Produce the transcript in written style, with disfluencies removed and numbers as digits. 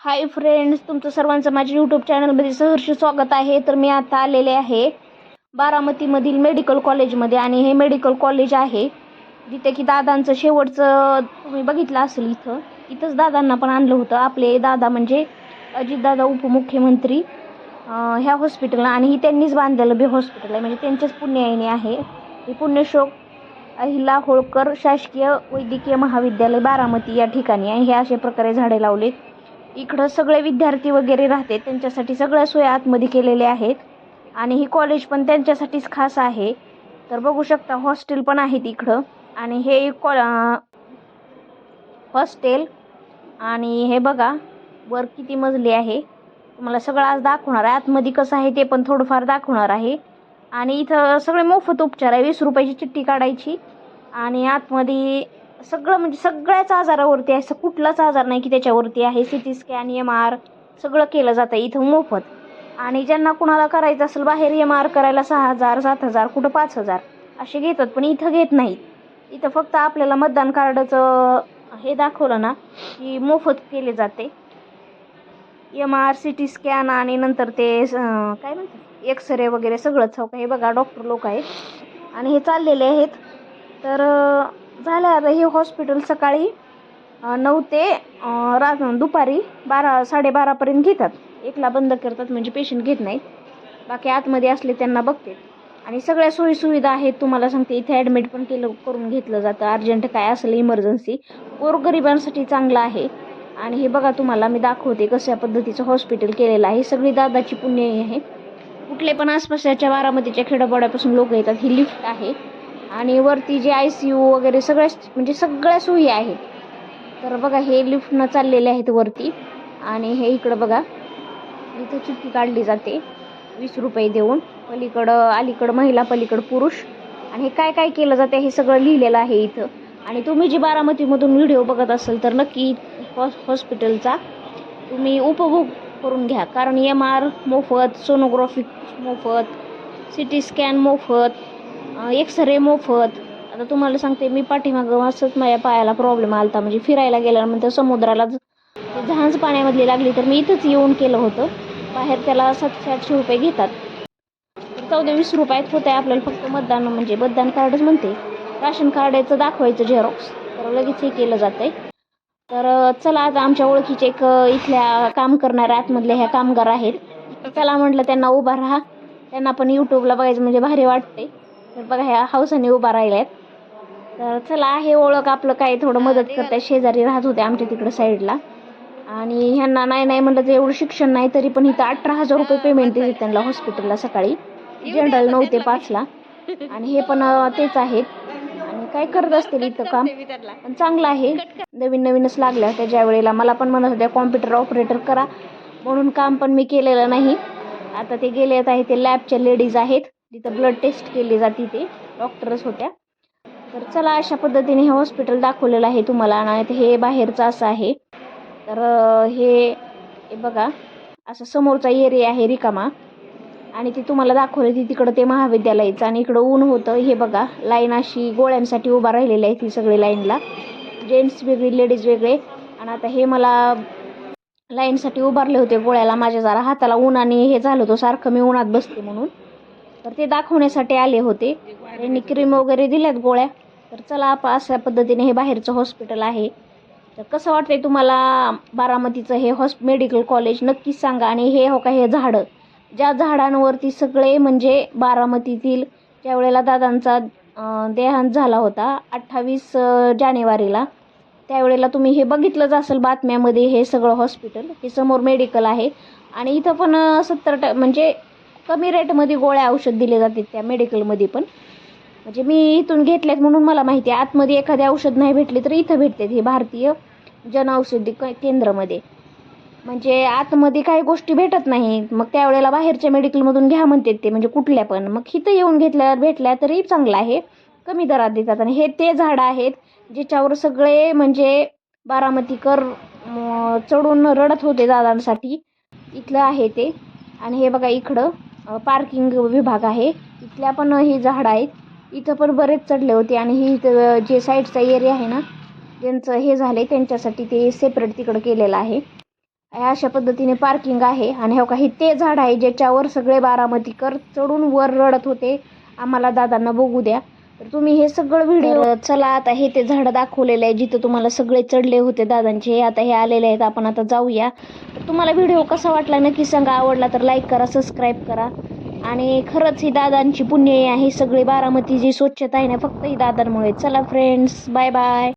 Hi friends, तुमचं सर्वांचं माझ्या यूट्यूब चॅनलमध्ये सहर्ष स्वागत आहे. तर मी आता आलेले आहे बारामतीमधील मेडिकल कॉलेजमध्ये आणि हे मेडिकल कॉलेज आहे जिथे की दादांचं शेवटचं तुम्ही बघितलं असेल. इथंच दादांना पण आणलं होतं. आपले दादा म्हणजे अजितदादा उपमुख्यमंत्री ह्या हॉस्पिटलला, आणि ही त्यांनीच बांधलेलं बी हॉस्पिटल आहे, म्हणजे त्यांच्याच पुण्याईने आहे. हे पुण्यश्लोक अहिला होळकर शासकीय वैद्यकीय महाविद्यालय बारामती या ठिकाणी आहे. हे अशा प्रकारे झाडे लावलेत. इकडं सगळे विद्यार्थी वगैरे राहते, त्यांच्यासाठी सगळ्या सोयी आतमध्ये केलेल्या आहेत आणि ही कॉलेज पण त्यांच्यासाठीच खास आहे. तर बघू शकता हॉस्टेल पण आहेत इकडं. आणि हे हॉस्टेल, आणि हे बघा वर किती मजली आहे. तुम्हाला सगळं आज दाखवणार आहे. आतमध्ये कसं आहे ते पण थोडंफार दाखवणार आहे. आणि इथं सगळे मोफत उपचार आहे. 20 रुपयाची चिठ्ठी काढायची आणि आतमध्ये सगळं, म्हणजे सगळ्याच आजारावरती आहे. असं कुठलाच आजार नाही की त्याच्यावरती आहे. CT स्कॅन, MR सगळं केलं जातं इथं मोफत. आणि ज्यांना कुणाला करायचं असेल बाहेर MR करायला 6,000 7,000 कुठं 5,000 असे घेतात, पण इथं घेत नाहीत. इथं फक्त आपल्याला मतदान कार्डाचं हे दाखवलं ना की मोफत केले जाते. MR, CT स्कॅन आणि नंतर ते काय म्हणतात एक्सरे वगैरे सगळंच. हो का, हे बघा डॉक्टर लोक आहेत आणि हे चाललेले आहेत. तर झालं आता हे हॉस्पिटल सकाळी 9 ते दुपारी 12-12:30पर्यंत घेतात. 1ला बंद करतात, म्हणजे पेशंट घेत नाहीत. बाकी आतमध्ये असले त्यांना बघते. आणि सगळ्या सोयीसुविधा आहेत. तुम्हाला सांगते इथे ॲडमिट पण करून घेतलं जातं. अर्जंट काय असेल इमर्जन्सी गोरगरिबांसाठी चांगलं आहे. आणि हे बघा तुम्हाला मी दाखवते कशा पद्धतीचं हॉस्पिटल केलेलं आहे. सगळी दादाची पुण्याई आहे. कुठले पण आसपासच्या बारामतीच्या खेड्यापाड्यापासून लोक येतात. ही लिफ्ट आहे आणि वरती जे ICU वगैरे म्हणजे सगळ्या सोयी आहेत. तर बघा हे लिफ्टनं चाललेले आहेत वरती. आणि हे इकडं बघा इथं चिठ्ठी काढली जाते 20 रुपये देऊन. पलीकडं अलीकडं महिला, पलीकडं पुरुष. आणि हे काय काय केलं जाते हे सगळं लिहिलेलं आहे इथं. आणि तुम्ही जी बारामतीमधून व्हिडिओ बघत असाल तर नक्की हॉस्पिटलचा तुम्ही उपभोग करून घ्या. कारण MR मोफत, सोनोग्राफी मोफत, CT स्कॅन मोफत, एक्सरे मोफत. आता तुम्हाला सांगते मी पाठीमागं असंच माझ्या पायाला प्रॉब्लेम आला होता, म्हणजे फिरायला गेल्यानंतर समुद्राला जहाज पाण्यामधली लागली तर मी इथंच येऊन केलं होतं. बाहेर त्याला 700-800 रुपये घेतात. 14-20 रुपयात होत आहे आपल्याला फक्त मतदान, म्हणजे मतदान कार्डच म्हणते, राशन कार्डाचं दाखवायचं झेरॉक्स, तर लगेच हे केलं जातं आहे. तर चला आता आमच्या ओळखीचे एक इथल्या काम करणाऱ्या आतमधल्या ह्या कामगार आहेत. चला म्हटलं त्यांना उभा राहा, त्यांना पण यूट्यूबला बघायचं म्हणजे भारी वाटते. तर बघा ह्या हौसाने उभा राहिल्यात. तर चला आहे ओळख आपलं, काय थोडं मदत करताय. शेजारी राहत होते आमच्या तिकडं साईडला. आणि ह्यांना नाही म्हटलं तर एवढं शिक्षण नाही, तरी पण इथं 18,000 रुपये पेमेंट देते त्यांना हॉस्पिटलला सकाळी. जनरल 9 ते 5ला. आणि हे पण तेच आहेत आणि काय करत असतील इथं काम, पण चांगलं आहे. नवीनच लागल्या होत्या ज्या वेळेला. मला पण म्हणत होत्या कॉम्प्युटर ऑपरेटर करा, म्हणून काम पण मी केलेलं नाही. आता ते गेले आहे ते लॅबच्या लेडीज आहेत जिथं ब्लड टेस्ट केली जाते, ते डॉक्टरच होत्या. तर चला अशा पद्धतीने हे हॉस्पिटल दाखवलेलं आहे तुम्हाला. आणि हे बाहेरचं असं आहे. तर हे बघा असं समोरचा एरिया आहे रिकामा, आणि ते तुम्हाला दाखवलं ती तिकडं ते महाविद्यालयाचं. आणि इकडं ऊन होतं. हे बघा लाईन अशी गोळ्यांसाठी उभा राहिलेली आहे ती सगळी लाईनला, जेंट्स वेगळी लेडीज वेगळे. आणि आता हे मला लाईनसाठी उभारले होते गोळ्याला. माझ्या जरा हाताला उन्हाने हे झालं होतं, सारखं मी उन्हात बसते म्हणून, तर ते दाखवण्यासाठी आले होते. त्यांनी क्रीम वगैरे दिल्यात गोळ्या. तर चला अशा पद्धतीने हे बाहेरचं हॉस्पिटल आहे. तर कसं वाटतंय तुम्हाला बारामतीचं हे मेडिकल कॉलेज नक्कीच सांगा. आणि हे हो का हे झाडं, ज्या झाडांवरती सगळे म्हणजे बारामतीतील ज्या वेळेला दादांचा देहांत झाला होता 28 जानेवारीला, त्यावेळेला तुम्ही हे बघितलंच असेल बातम्यामध्ये. हे सगळं हॉस्पिटल, हे समोर मेडिकल आहे. आणि इथं पण 70 म्हणजे कमी रेटमध्ये गोळ्या औषध दिले जातात त्या मेडिकलमध्ये पण. म्हणजे मी इथून घेतल्यात म्हणून मला माहिती आहे. आतमध्ये एखादी औषध नाही भेटली तर इथं भेटतात, हे भारतीय जनऔषधी केंद्रामध्ये. म्हणजे आतमध्ये काही गोष्टी भेटत नाही, मग त्यावेळेला बाहेरच्या मेडिकलमधून घ्या म्हणतात ते, म्हणजे कुठल्या पण. मग इथं येऊन घेतल्यावर भेटल्या तरी चांगलं आहे, कमी दरात देतात. आणि हे ते झाडं आहेत ज्याच्यावर सगळे म्हणजे बारामतीकर चढून रडत होते दादांसाठी. इथलं आहे ते. आणि हे बघा इकडं पार्किंग विभाग आहे, इथल्या पण ही झाडं आहेत. इथं पण बरेच चढले होते. आणि ही जे साईडचा एरिया आहे ना, ज्यांचं हे झालं त्यांच्यासाठी ते सेपरेट तिकडं केलेलं आहे. अशा पद्धतीने पार्किंग आहे. आणि हे काही ते झाड आहे ज्याच्यावर सगळे बारामतीकर चढून वर रडत होते, आम्हाला दादांना बघू द्या. तर तुम्ही हे सगळं व्हिडिओ चला आता हे ते झाड दाखवलेलं आहे जिथं तुम्हाला सगळे चढले होते दादांचे, आता हे आलेले आहेत. आपण आता जाऊया. तर तुम्हाला व्हिडिओ कसा वाटला नक्की सांगा. आवडला तर लाईक करा, सबस्क्राईब करा. आणि खरंच ही दादांची पुण्य आहे. सगळी बारामती जी स्वच्छता आहे ना फक्त ही दादांमुळे. चला फ्रेंड्स, बाय बाय.